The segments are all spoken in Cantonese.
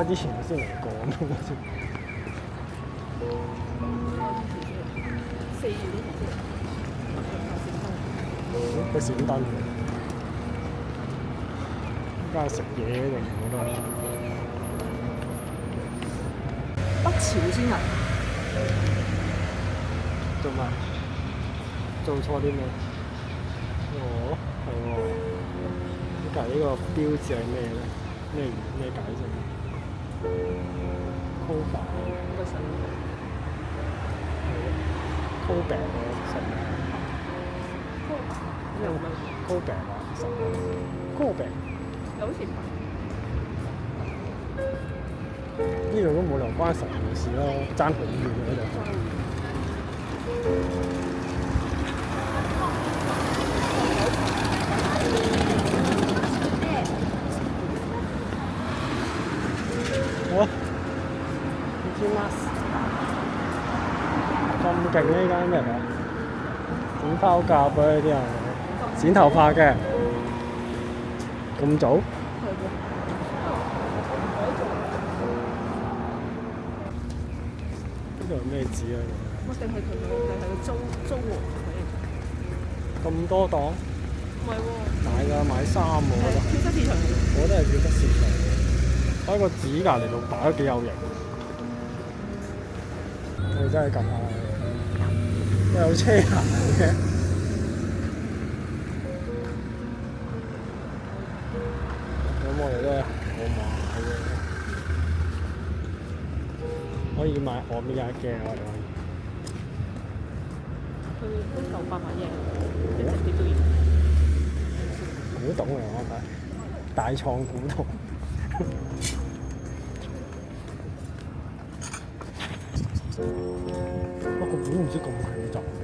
開之前先嚟過咁好似。4月嗰時先佢閃燈嘅，依家係食嘢定唔覺得？北朝先啊！做乜？做錯啲咩？哦，係喎。隔離呢個標誌係咩咧？咩解釋 ？Koba。個神 Kobe 嘅神。又唔係 Kobe 啊，神。Kobe。又好似唔係。呢度都冇理由關神事咯，爭好遠嘅呢度。好，唔知乜咁勁呢間咩嚟？剪包甲啊！呢啲人剪頭髮嘅，咁早？呢度係咩紙啊？我定係佢係個租王咁多檔？唔係喎，買㗎，買衫喎，我覺得。超級市場嚟嘅。我覺得係超級市場。喺個紙隔離度擺都幾有型。我真係撳下，有車行嘅。咁我哋都係冇買嘅，可以買我邊有一嘅，我哋可以。佢都夠800嘢，一隻碟都要。古董嚟我睇，大創古董。不過個本唔知咁強壯嘅，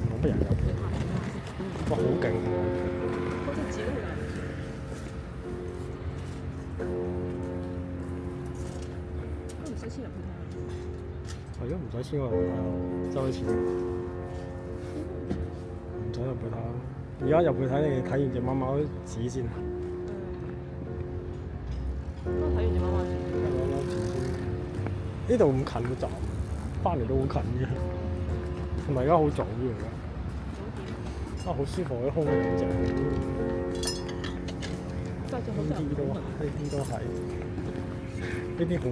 冇乜人有。哇，好勁喎！嗰隻紙都好靚。都唔使錢入去睇。係咯，唔使錢我入去睇咯，收咗錢。唔使入去睇，而家入去睇你睇完隻貓貓紙先。都睇完隻貓貓紙。睇貓貓紙先。呢度咁近個站，翻嚟都好近嘅。同埋而家好早嘅而家。啊，好舒服啲空氣正。戴住口罩。呢啲都係。呢啲好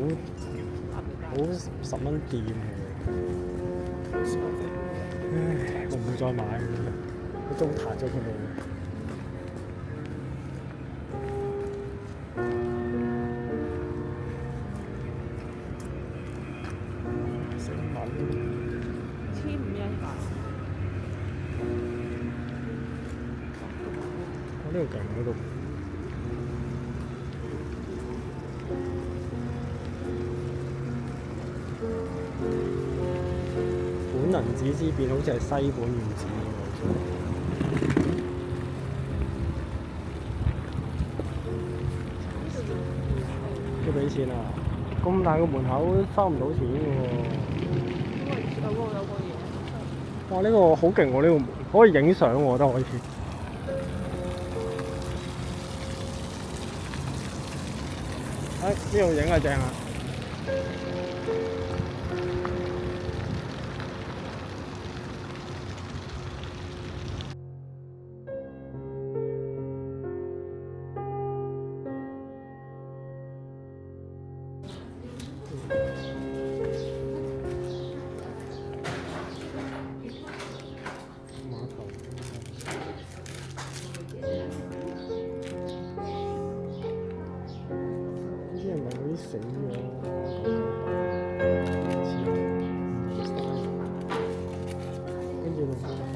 10蚊店嘅。唉，我唔會再買嘅，我糟蹋咗佢哋。成品1500一把。我呢度勁嗰度。本能寺之變好似係西本原寺喎，要俾錢啊！咁大個門口收唔到錢嘅喎。因為有個嘢。哇！呢個好勁喎，呢個門可以影相喎，我覺得可以。呢度影係正啊！碼頭。呢啲係咪嗰啲死咗？跟住落去紅。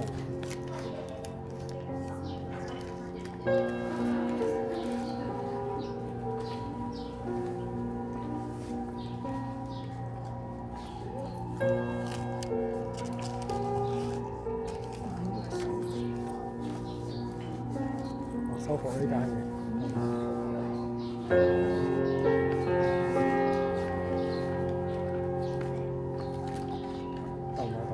收貨呢間嘢。得唔得到？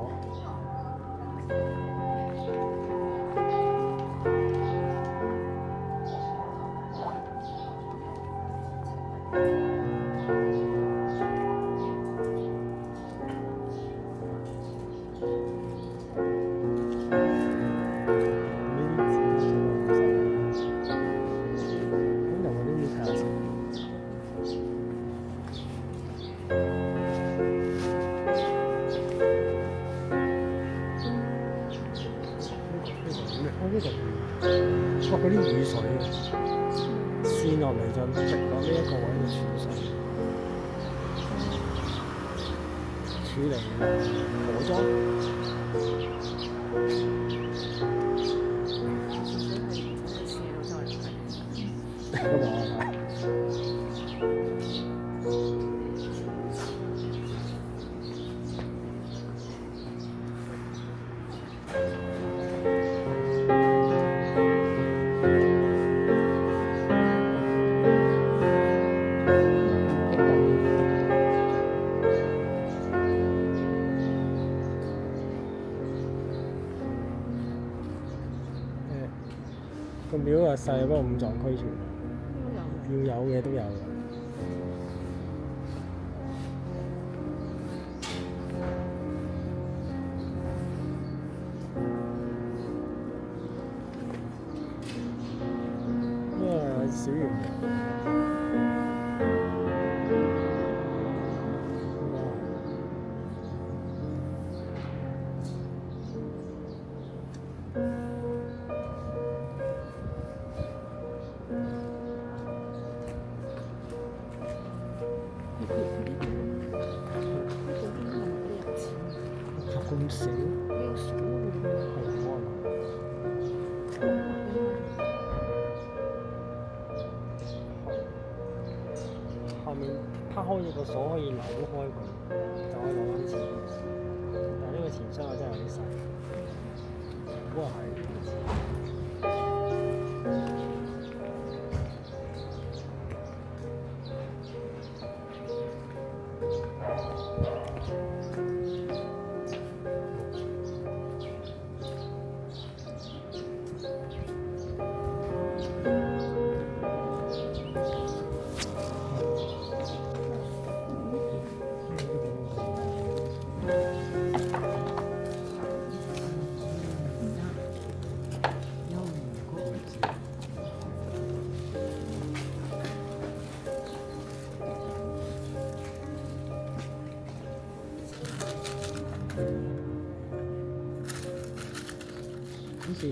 線落嚟就直落呢一個位度處水，處理火裝。咁啊！個廟又細，不過五臟俱全，要有嘅都有嘅。小圓形。咁少？後面拋開咗個鎖可以扭開佢，就可以攞翻錢。但係呢個錢箱我真係有啲細，不過係。好似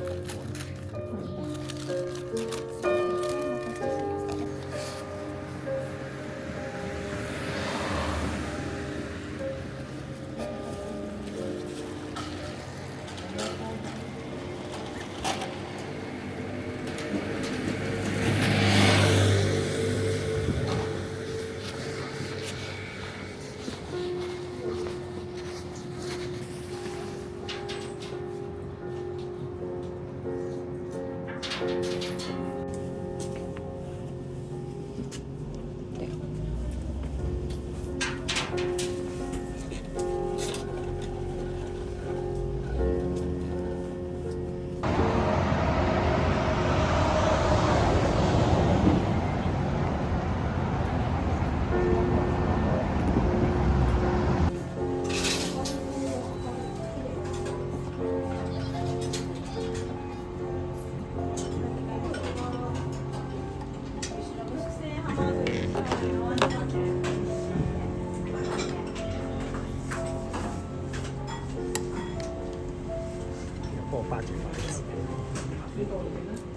幫我包住筷子。